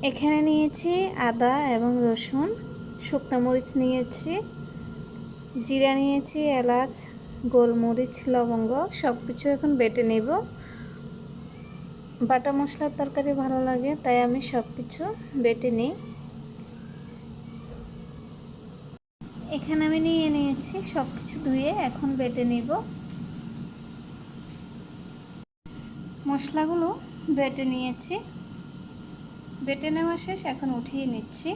এখানে নিয়েছি আদা এবং রসুন, শুকনো মরিচ নিয়েছি, জিরা নিয়েছি, এলাচ, গোলমরিচ, লবঙ্গ, সব কিছু এখন বেটে নেব। বাটা মশলার তরকারি ভালো লাগে, তাই আমি সব কিছু বেটে নিই। এখানে আমি নিয়ে নিয়েছি, সব কিছু ধুয়ে এখন বেটে নিব। মশলাগুলো বেটে নিয়েছি, বেটে নেওয়া শেষ, এখন উঠিয়ে নিচ্ছি।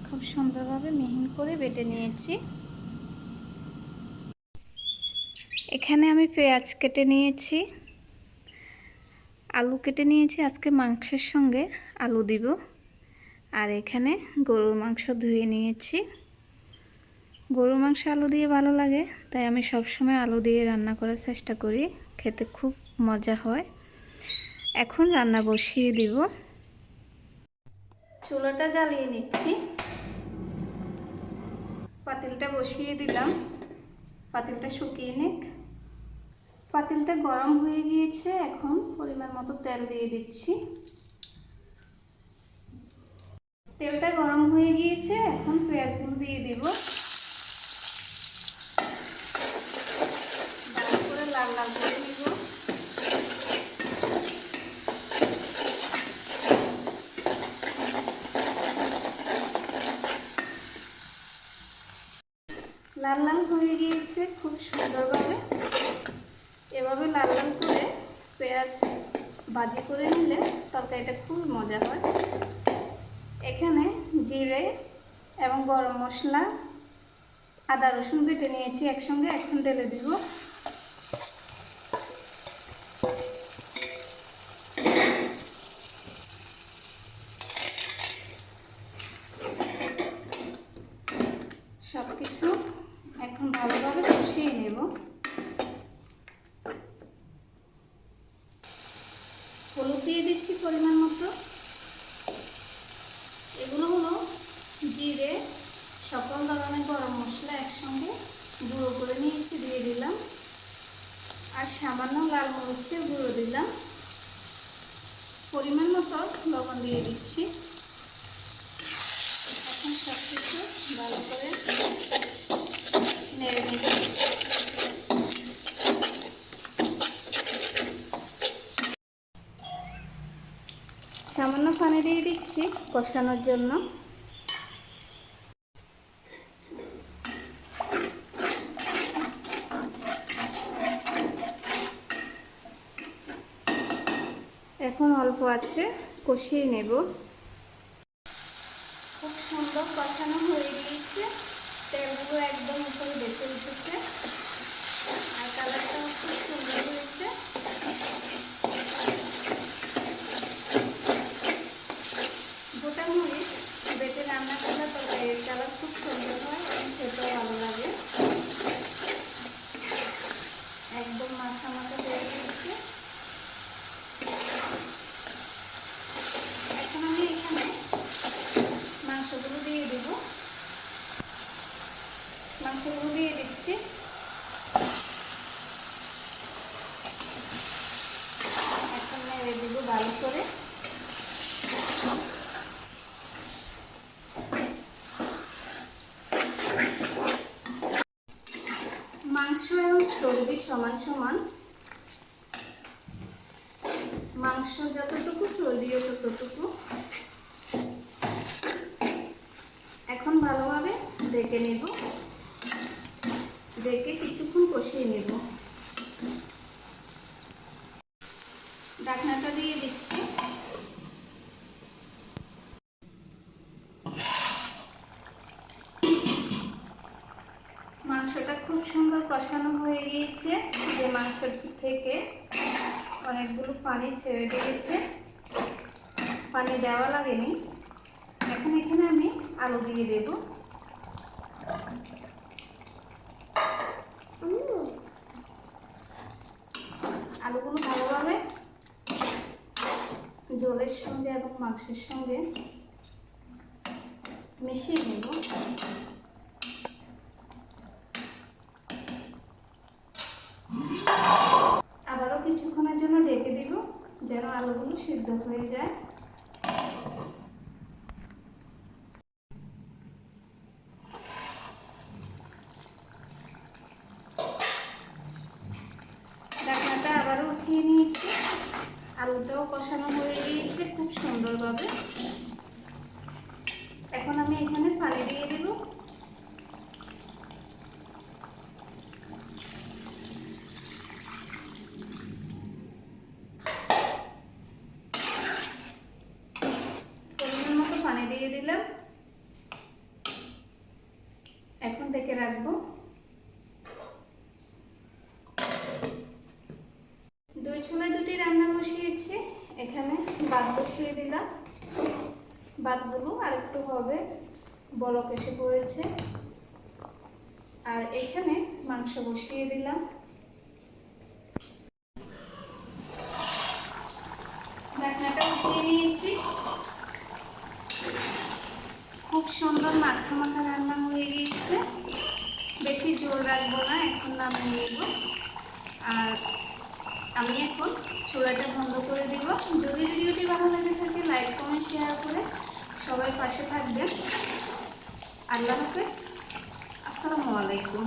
খুব সুন্দরভাবে মিহিন করে বেটে নিয়েছি। এখানে আমি পেঁয়াজ কেটে নিয়েছি, আলু কেটে নিয়েছি, আজকে মাংসের সঙ্গে আলু দিব। আর এখানে গরুর মাংস ধুয়ে নিয়েছি। গরুর মাংস আলু দিয়ে ভালো লাগে, তাই আমি সবসময় আলু দিয়ে রান্না করার চেষ্টা করি, খেতে খুব মজা হয়। এখন রান্না বসিয়ে দিব। চুলাটা জ্বালিয়ে নিচ্ছি, পাতিলটা বসিয়ে দিলাম। পাতিলটা শুকিয়ে নিক। পাতিলটা গরম হয়ে গিয়েছে, এখন পরিমাণ মতো তেল দিয়ে দিচ্ছি। তেলটা গরম হয়ে গিয়েছে, এখন পেঁয়াজগুলো দিয়ে দিব। ভালো করে লাল লাল করে নিব। লাল লাল হয়ে গিয়েছে খুব সুন্দরভাবে। এভাবে লাল লাল করে পেঁয়াজ ভাজি করে নিলে তরকারিটা খুব মজা হয়। এখানে জিরে এবং গরম মশলা, আদা রসুন বেটে নিয়েছি একসঙ্গে, এখন ঢেলে দিব। সব কিছু এখন ভালোভাবে কষিয়ে নেব। হলুদ দিয়ে দিচ্ছি পরিমাণ মতো। এগুলো হলো জিরে, সকল ধরনের গরম মশলা একসঙ্গে গুঁড়ো করে নিয়েছি, দিয়ে দিলাম। আর সামান্য লাল মরিচের গুঁড়ো দিলাম। পরিমাণ মতো লবণ দিয়ে দিচ্ছি। এখন সব কিছু ভালো করে নেড়ে নেব। সামান্য পানি দিয়ে দিচ্ছি কষানোর জন্য। এখন অল্প আছে কষিয়ে নেব। খুব সুন্দর কষানো হয়ে গিয়েছে, তেলগুলো একদম উপরে ভেসে উঠেছে, আর কালারটাও খুব সুন্দর হয়েছে। গোটা মরিচ বেটে রান্না করলে তরকারির কালার খুব সুন্দর হয়, খেতেও ভালো লাগে। একদম মাখা মাখা হয়ে গিয়েছে। এখন আমি এখানে মাংসগুলো দিয়ে দেব। মাংসগুলো দিয়ে দিচ্ছি। এখন নেড়ে দেবো ভালো করে। মাংস এবং চর্বি সমান সমান, মাংস যতটুকু চর্বিও ততটুকু। এখন ভালোভাবে ঢেকে নেব, ঢেকে কিছুক্ষণ কষিয়ে নেব। ঢাকনাটা দিয়ে দিচ্ছি। মাংসটা খুব সুন্দর কষানো হয়ে গিয়েছে, যে মাংস থেকে অনেকগুলো পানি ছেড়ে দিয়েছে, পানি দেওয়া লাগেনি। এখন এখানে আমি আলু দিয়ে দেব। আলুগুলো ভালোভাবে জলের সঙ্গে এবং মাংসের সঙ্গে মিশিয়ে নেব। কিছুক্ষণের জন্য ঢেকে দিব যেন আলুগুলো সিদ্ধ হয়ে যায়। ঢাকনাটা আবারও উঠিয়ে নিয়েছি। আলুটাও কষানো হয়ে গিয়েছে খুব সুন্দরভাবে। এখন আমি এখানে পানি দিয়ে দেব। পরিমাণ মতো পানি দিয়ে দিলাম। এখন ঢেকে রাখবো। দুই চুলায় দুটি রান্না বসিয়েছি। এখানে ভাত বসিয়ে দিলাম। ভাতগুলো আরেকটু হবে, বলক এসে পড়েছে। আর এখানে মাংস বসিয়ে দিলাম। ঢাকনাটা উঠিয়ে নিয়েছি। খুব সুন্দর মাখা মাখা রান্না হয়ে গিয়েছে। বেশি জোর রাখবো না, এখন নামিয়ে নেব। আর আমি এখন চুলাটা বন্ধ করে দিব। যদি ভিডিওটি ভালো লেগে থাকে লাইক কমেন্ট শেয়ার করে সবাই পাশে থাকবেন। আল্লাহ হাফেজ। আসসালামু আলাইকুম।